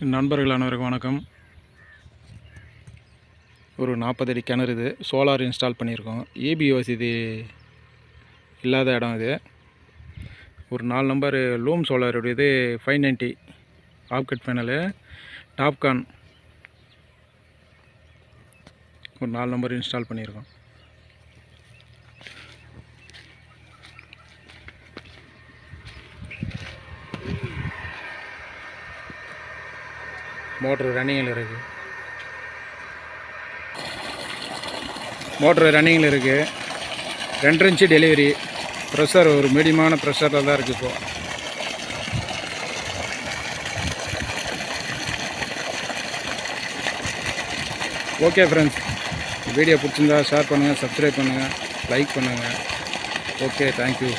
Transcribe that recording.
நண்பர்கள் அனைவருக்கும் வணக்கம். ஒரு 40 அடி கிணறு இது. சோலார் இன்ஸ்டால் பண்ணியிருக்கோம். ஏபி வசதி இல்லாத இடம் இது. ஒரு 4 நம்பர் லூம் சோலாருடைய இது 590 ஆப்கட் பேனலு டாப்கான் ஒரு 4 நம்பர் இன்ஸ்டால் பண்ணியிருக்கோம். மோட்ரு ரன்னிங்கில் இருக்குது. மோட்ரு ரன்னிங்கில் இருக்குது. 2 இன்ச்சு டெலிவரி. ப்ரெஷர் ஒரு மீடியமான ப்ரெஷரில் தான் இருக்குது. இப்போது ஓகே ஃப்ரெண்ட்ஸ், வீடியோ பிடிச்சிருந்தா ஷேர் பண்ணுங்கள், சப்ஸ்கிரைப் பண்ணுங்கள், லைக் பண்ணுங்கள். Okay, thank you.